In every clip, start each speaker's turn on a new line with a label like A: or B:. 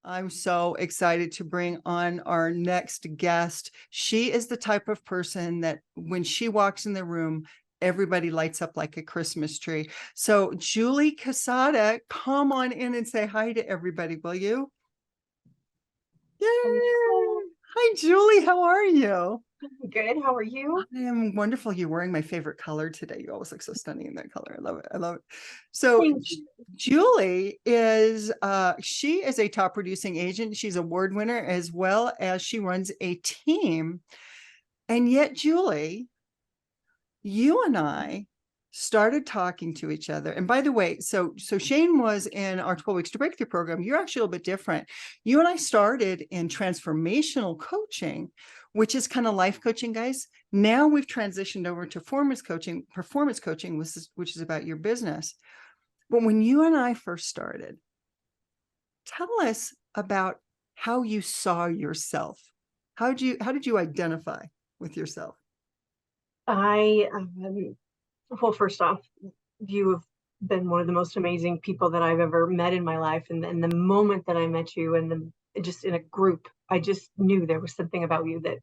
A: I'm so excited to bring on our next guest. She is the type of person that when she walks in the room, everybody lights up like a Christmas tree. So, Julie Quesada, come on in and say hi to everybody, will you? Yay!
B: Hello.
A: Hi, Julie. How are you?
B: Good. How are you?
A: I am wonderful. You're wearing my favorite color today. You always look so stunning in that color. I love it. I love it. So
B: Thank you.
A: Julie is she is a top producing agent. She's award winner as well as she runs a team. And yet, Julie, you and I started talking to each other. And by the way, so Shane was in our 12 weeks to breakthrough program. You're actually a little bit different. You and I started in transformational coaching, which is kind of life coaching, guys. Now we've transitioned over to performance coaching, which is about your business. But when you and I first started, tell us about how you saw yourself. How did you identify with yourself?
B: I, well, first off, you have been one of the most amazing people that I've ever met in my life. And the moment that I met you and just in a group, I just knew there was something about you that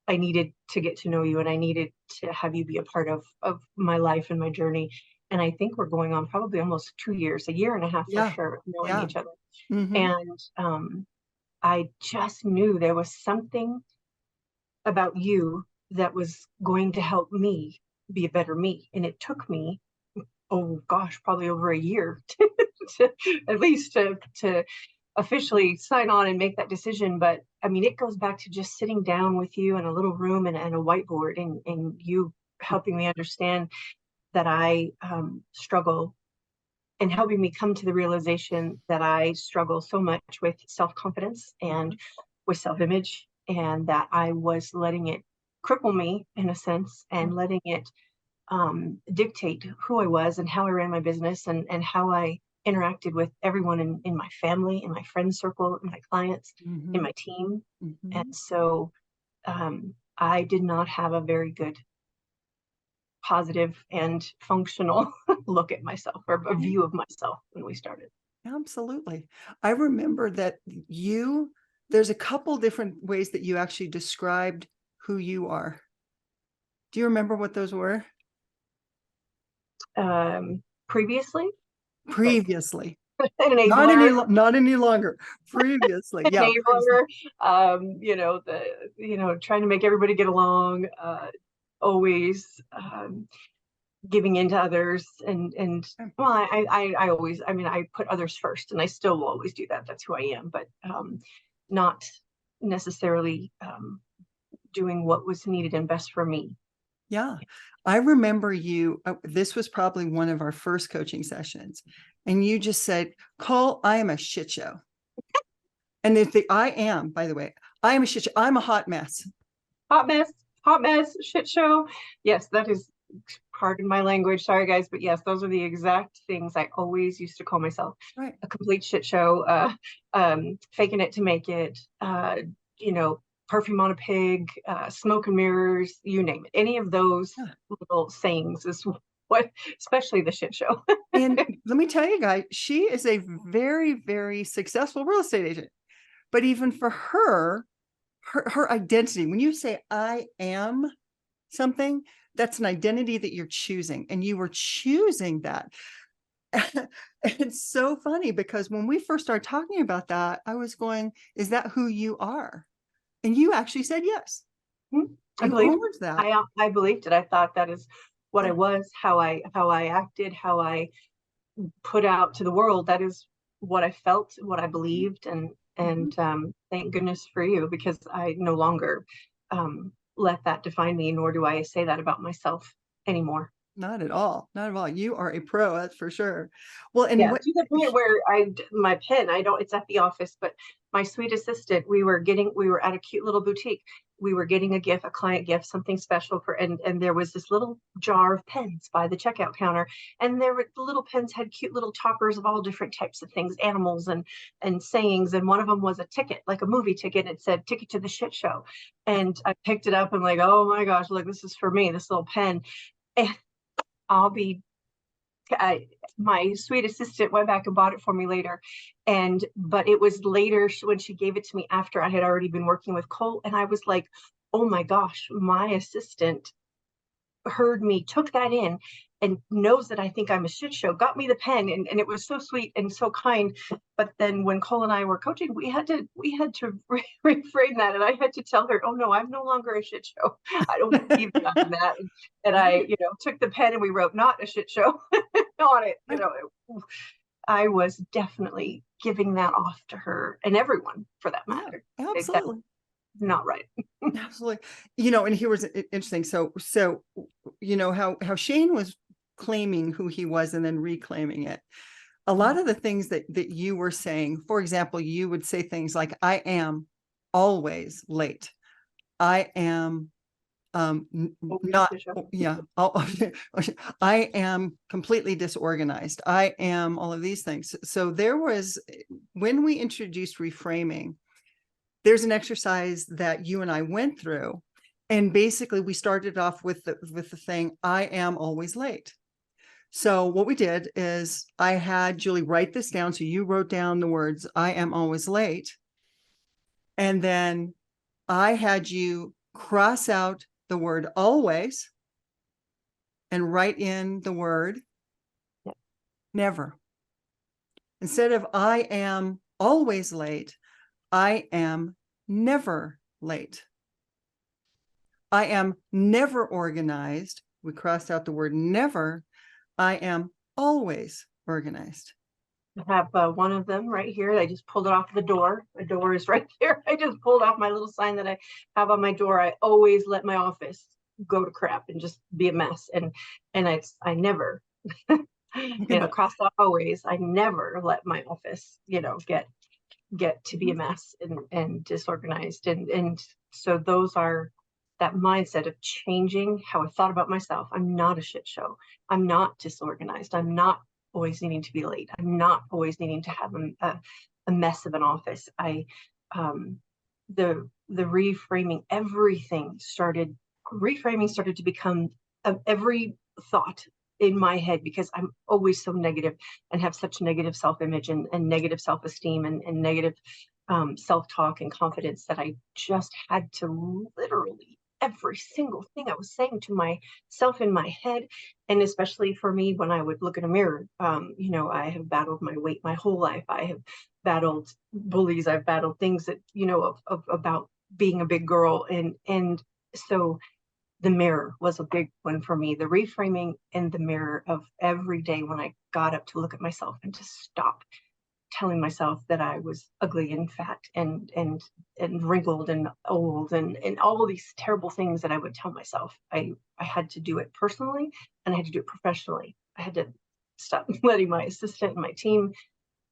B: I needed to get to know you and I needed to have you be a part of my life and my journey. And I think we're going on probably almost 2 years, a year and a half for
A: Yeah,
B: sure, knowing
A: yeah.
B: each other.
A: Mm-hmm.
B: And I just knew there was something about you that was going to help me be a better me. And it took me, oh gosh, probably over a year to at least to officially sign on and make that decision. But I mean, it goes back to just sitting down with you in a little room and a whiteboard and you helping me understand that I struggle and helping me come to the realization that I struggle so much with self-confidence and with self-image, and that I was letting it cripple me in a sense and letting it dictate who I was and how I ran my business and how I interacted with everyone in my family, in my friend circle, in my clients, in
A: Mm-hmm.
B: my team. And
A: Mm-hmm.
B: so I did not have a very good positive and functional look at myself or a
A: Yeah,
B: view of myself when we started.
A: absolutely. I remember that there's a couple different ways that you actually described who you are. Do you remember what those were?
B: Previously, like
A: Previously.
B: an
A: Not any
B: enabler,
A: not any longer. Previously. Yeah, previously.
B: enabler, trying to make everybody get along, always giving in to others and well, I always, I mean, I put others first and I still will always do that. That's who I am, but not necessarily doing what was needed and best for me.
A: Yeah. I remember this was probably one of our first coaching sessions. And you just said, Cole, I am a shit show. And I am, by the way, I am a shit show. I'm a hot mess.
B: Hot mess, hot mess, shit show. Yes, that is, pardon my language, sorry guys, but yes, those are the exact things I always used to call myself.
A: Right.
B: A complete shit show, faking it to make it, you know, perfume on a pig, smoke and mirrors, you name it. Any of those
A: Yeah.
B: little sayings is what, especially the shit show.
A: And let me tell you, guys, she is a very, very successful real estate agent. But even for her identity, when you say I am something, that's an identity that you're choosing. And you were choosing that. It's so funny because when we first started talking about that, I was going, is that who you are? And you actually said yes.
B: I
A: You
B: believed.
A: owned that.
B: I believed it. I thought that is what I
A: Yeah.
B: was, how I acted, how I put out to the world. That is what I felt, what I believed,
A: Mhm.
B: and thank goodness for you because I no longer let that define me, nor do I say that about myself anymore.
A: Not at all. Not at all. You are a pro, that's for sure. Well, and
B: Yeah,
A: what
B: to the point where my pen, I don't, it's at the office, but my sweet assistant, we were at a cute little boutique. We were getting a gift, a client gift, something special for, and there was this little jar of pens by the checkout counter. And the little pens had cute little toppers of all different types of things, animals and sayings. And one of them was a ticket, like a movie ticket. It said ticket to the shit show. And I picked it up and like, oh my gosh, look, this is for me, this little pen. And I'll be my sweet assistant went back and bought it for me later. But it was later when she gave it to me after I had already been working with Cole. And I was like, oh my gosh, my assistant heard me, took that in, and knows that I think I'm a shit show, got me the pen, and it was so sweet and so kind. But then when Cole and I were coaching, we had to reframe that, and I had to tell her, oh no, I'm no longer a shit show. I don't believe in that. And I, took the pen and we wrote not a shit show on it. I was definitely giving that off to her and everyone for that matter.
A: Yeah, absolutely.
B: Not right.
A: Absolutely. And here was interesting. So, how Shane was claiming who he was and then reclaiming it. A lot of the things that you were saying, for example, you would say things like, I am always late. I am not, yeah. I am completely disorganized. I am all of these things. So there was, when we introduced reframing, there's an exercise that you and I went through. And basically we started off with the thing, I am always late. So what we did is I had Julie write this down. So you wrote down the words, I am always late. And then I had you cross out the word always and write in the word never. Instead of I am always late, I am never late. I am never organized. We crossed out the word never. I am always organized.
B: I have one of them right here. I just pulled it off the door. The door is right there. I just pulled off my little sign that I have on my door. I always let my office go to crap and just be a mess. And I never, crossed out always. I never let my office, get to be a mess and disorganized. And so those are that mindset of changing how I thought about myself. I'm not a shit show. I'm not disorganized. I'm not always needing to be late. I'm not always needing to have a mess of an office. The reframing, reframing started to become every thought in my head, because I'm always so negative and have such negative self-image and negative self-esteem and negative self-talk and confidence, that I just had to literally every single thing I was saying to myself in my head. And especially for me, when I would look in a mirror, I have battled my weight my whole life. I have battled bullies. I've battled things that, about being a big girl. And so the mirror was a big one for me. The reframing in the mirror of every day when I got up to look at myself and to stop telling myself that I was ugly and fat and wrinkled and old and all of these terrible things that I would tell myself. I had to do it personally, and I had to do it professionally. I had to stop letting my assistant and my team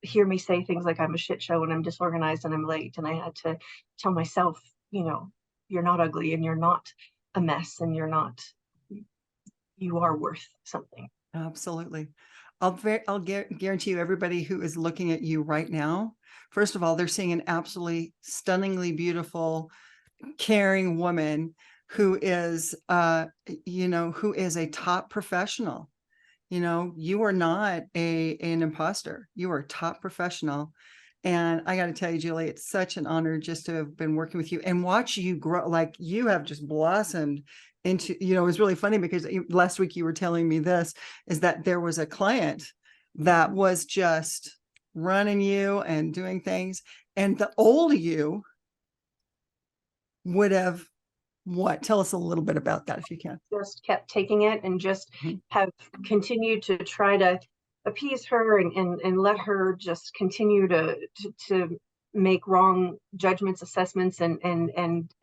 B: hear me say things like I'm a shit show and I'm disorganized and I'm late. And I had to tell myself, you're not ugly and you're not a mess, and you are worth something.
A: Absolutely. I'll guarantee you, everybody who is looking at you right now, first of all, they're seeing an absolutely stunningly beautiful, caring woman who is, who is a top professional. You are not an imposter. You are a top professional. And I got to tell you, Julie, it's such an honor just to have been working with you and watch you grow. Like, you have just blossomed into, it was really funny because last week you were telling me this, is that there was a client that was just running you and doing things. And the old you would have what? Tell us a little bit about that if you can.
B: Just kept taking it and just have continued to try to appease her and let her just continue to make wrong judgments, assessments, and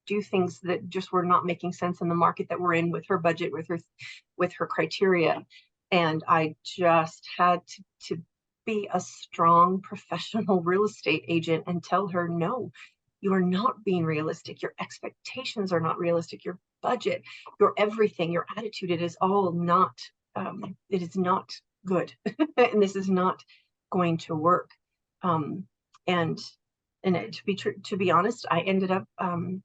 B: do things that just were not making sense in the market that we're in with her budget, with her criteria. And I just had to be a strong professional real estate agent and tell her, no, you are not being realistic. Your expectations are not realistic. Your budget, your everything, your attitude, it is all not, it is not good. And this is not going to work. And to be honest, I ended up,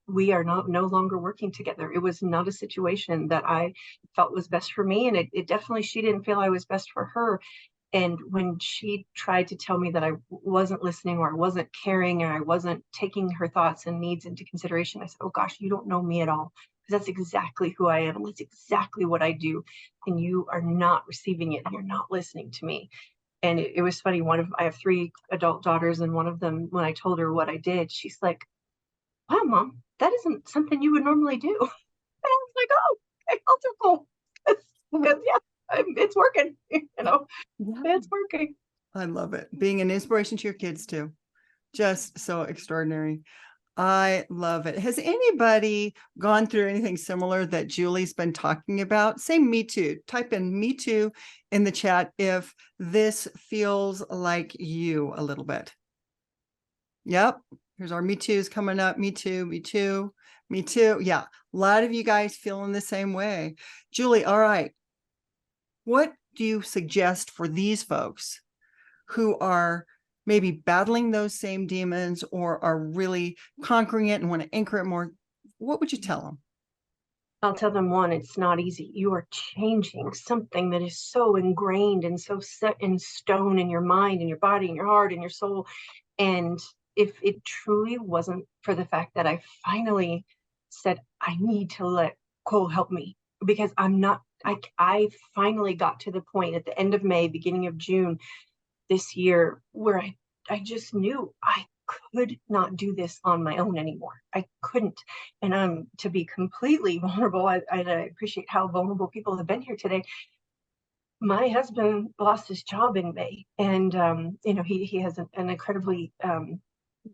B: we are no longer working together. It was not a situation that I felt was best for me. And it definitely, she didn't feel I was best for her. And when she tried to tell me that I wasn't listening, or I wasn't caring, or I wasn't taking her thoughts and needs into consideration, I said, oh gosh, you don't know me at all. Because that's exactly who I am. And that's exactly what I do. And you are not receiving it. And you're not listening to me. And it was funny. I have 3 adult daughters, and one of them, when I told her what I did, she's like, wow, Mom, that isn't something you would normally do. And I was like, oh, okay, I'll do cool. Because yeah, it's working, it's working.
A: I love it. Being an inspiration to your kids too. Just so extraordinary. I love it. Has anybody gone through anything similar that Julie's been talking about? Say me too. Type in me too in the chat if this feels like you a little bit. Yep. Here's our me too's coming up. Me too, me too, me too. Yeah. A lot of you guys feeling the same way. Julie, all right. What do you suggest for these folks who are maybe battling those same demons or are really conquering it and want to anchor it more? What would you tell them?
B: I'll tell them, one, it's not easy. You are changing something that is so ingrained and so set in stone in your mind and your body and your heart and your soul. And if it truly wasn't for the fact that I finally said, I need to let Cole help me, because I finally got to the point at the end of May, beginning of June this year, where I just knew I could not do this on my own anymore. I couldn't. And to be completely vulnerable, I appreciate how vulnerable people have been here today. My husband lost his job in May, and he has an incredibly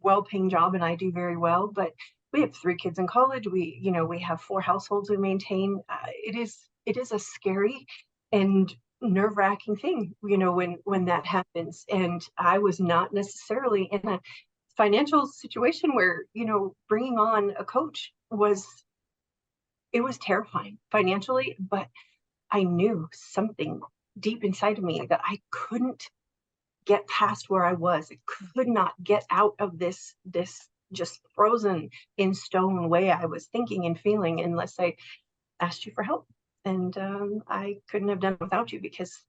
B: well-paying job, and I do very well. But we have 3 kids in college. We have 4 households we maintain. It is a scary and nerve-wracking thing, when that happens. And I was not necessarily in a financial situation where bringing on a coach was terrifying financially, but I knew something deep inside of me that I couldn't get past where I was. I could not get out of this just frozen in stone way I was thinking and feeling unless I asked you for help. And I couldn't have done it without you, because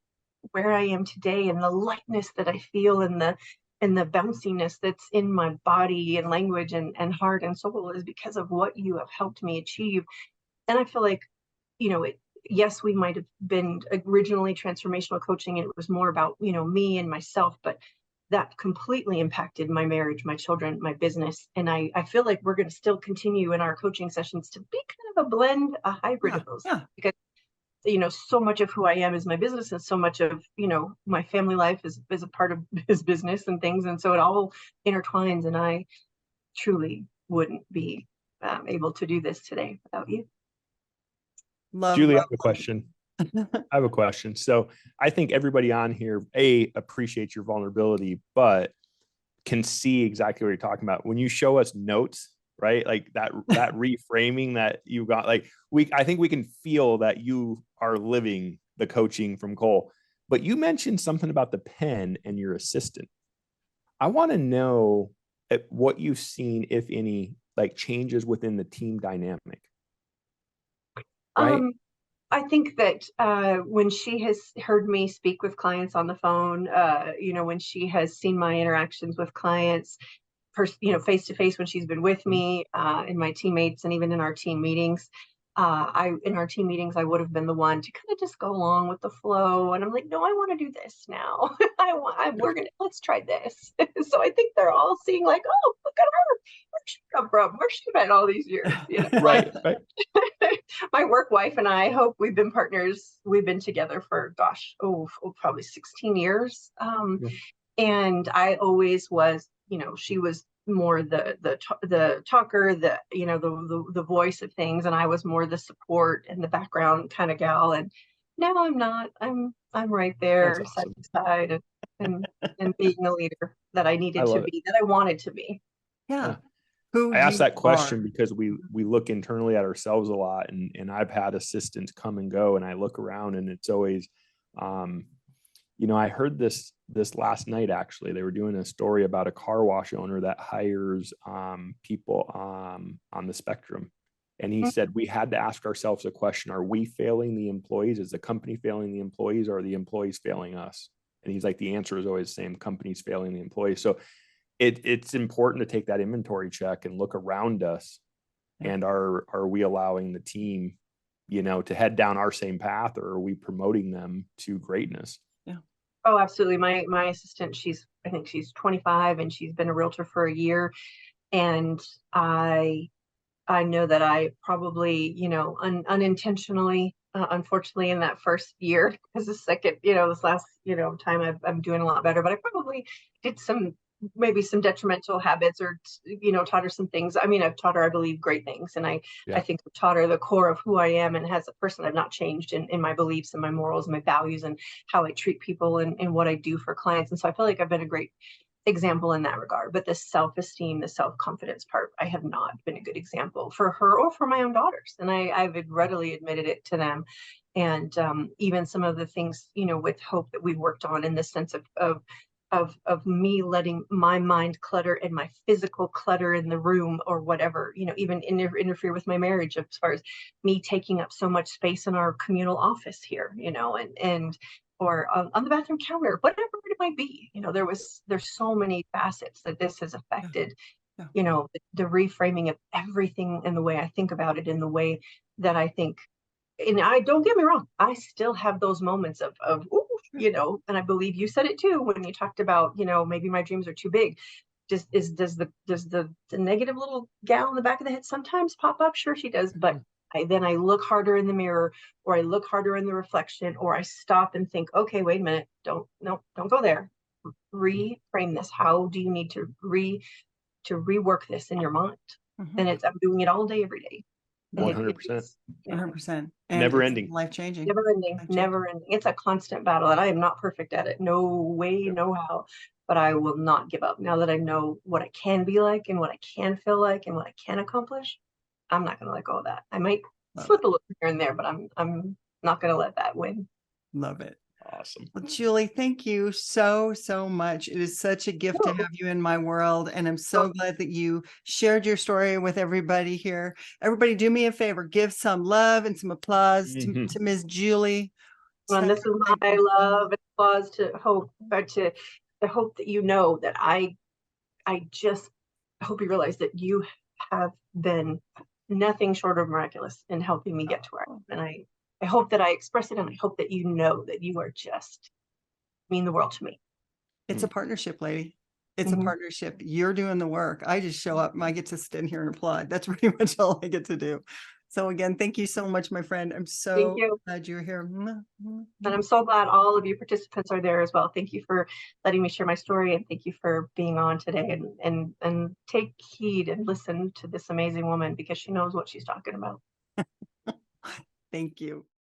B: where I am today and the lightness that I feel and the bounciness that's in my body and language and heart and soul is because of what you have helped me achieve. And I feel like, yes, we might have been originally transformational coaching, and it was more about, me and myself, but that completely impacted my marriage, my children, my business. And I feel like we're going to still continue in our coaching sessions to be kind of a blend, a hybrid of those, because so much of who I am is my business, and so much of, my family life is a part of his business and things. And so it all intertwines, and I truly wouldn't be able to do this today without you.
C: Julie, I have a question. I have a question. So I think everybody on here, appreciates your vulnerability, but can see exactly what you're talking about. When you show us notes, right? Like that reframing that you got, like I think we can feel that you are living the coaching from Cole. But you mentioned something about the pen and your assistant. I want to know what you've seen, if any, like changes within the team dynamic. Right?
B: I think that when she has heard me speak with clients on the phone, when she has seen my interactions with clients, face to face, when she's been with me, and my teammates, and even in our team meetings, in our team meetings, I would have been the one to kind of just go along with the flow. And I'm like, no, I want to do this now. Let's try this. So I think they're all seeing like, oh, look at her. Where'd she come from? Where's she been all these years?
C: Right.
B: My work wife and I, Hope, we've been partners. We've been together for, probably 16 years. And I always was, she was more the talker, the voice of things, and I was more the support and the background kind of gal. And now I'm not. I'm right there, awesome, side by side, and being the leader that I needed to be, that I wanted to be.
A: Yeah.
C: I asked that question because we look internally at ourselves a lot, and I've had assistants come and go, and I look around, and it's always You know, I heard this last night, actually. They were doing a story about a car wash owner that hires people on the spectrum. And he said, we had to ask ourselves a question: are we failing the employees? Is the company failing the employees, or are the employees failing us? And he's like, the answer is always the same: companies failing the employees. So it's important to take that inventory check and look around us. And are we allowing the team, you know, to head down our same path, or are we promoting them to greatness?
A: Yeah.
B: Oh, absolutely. My assistant, I think she's 25, and she's been a realtor for a year. And I know that I probably, you know, unintentionally, unfortunately, in that first year, because the second, you know, this last, you know, time I'm doing a lot better, but I probably did maybe some detrimental habits, or, you know, taught her some things. I mean, I've taught her, I believe, great things. And I think I've taught her the core of who I am. And as a person, I've not changed in my beliefs and my morals and my values and how I treat people and what I do for clients. And so I feel like I've been a great example in that regard. But the self-esteem, the self-confidence part, I have not been a good example for her or for my own daughters. And I've readily admitted it to them. And even some of the things, you know, with Hope that we worked on, in the sense of me letting my mind clutter and my physical clutter in the room, or whatever, you know, even interfere with my marriage, as far as me taking up so much space in our communal office here, you know, and or on the bathroom counter, whatever it might be. You know, there's so many facets that this has affected.
A: Yeah.
B: You know, the reframing of everything, and the way I think about it, in the way that I think. And I, don't get me wrong, I still have those moments of ooh, you know, and I believe you said it too when you talked about, you know, maybe my dreams are too big. Does the negative little gal in the back of the head sometimes pop up? Sure, she does. But then I look harder in the mirror, or I look harder in the reflection, or I stop and think, okay, wait a minute, don't go there. Reframe this. How do you need to rework this in your mind? And I'm doing it all day, every day.
C: 100%.
A: 100%.
C: Never ending.
A: Life changing.
B: Never ending, never ending. It's a constant battle, and I am not perfect at it. No way, no how. But I will not give up. Now that I know what I can be like, and what I can feel like, and what I can accomplish, I'm not going to let go of that. I might slip a little here and there, but I'm not going to let that win.
A: Love it.
C: Awesome.
A: Well, Julie, thank you so much. It is such a gift to have you in my world. And I'm so glad that you shared your story with everybody here. Everybody, do me a favor, give some love and some applause to Ms. Julie.
B: And this is my love and applause to Hope, but to the Hope that, you know, that I just hope you realize that you have been nothing short of miraculous in helping me get to where I am. And I hope that I express it, and I hope that you know that you are just mean the world to me.
A: It's a partnership, lady. It's a partnership. You're doing the work. I just show up and I get to stand here and applaud. That's pretty much all I get to do. So again, thank you so much, my friend. I'm so glad you're here.
B: And I'm so glad all of you participants are there as well. Thank you for letting me share my story, and thank you for being on today, and take heed and listen to this amazing woman, because she knows what she's talking about.
A: Thank you.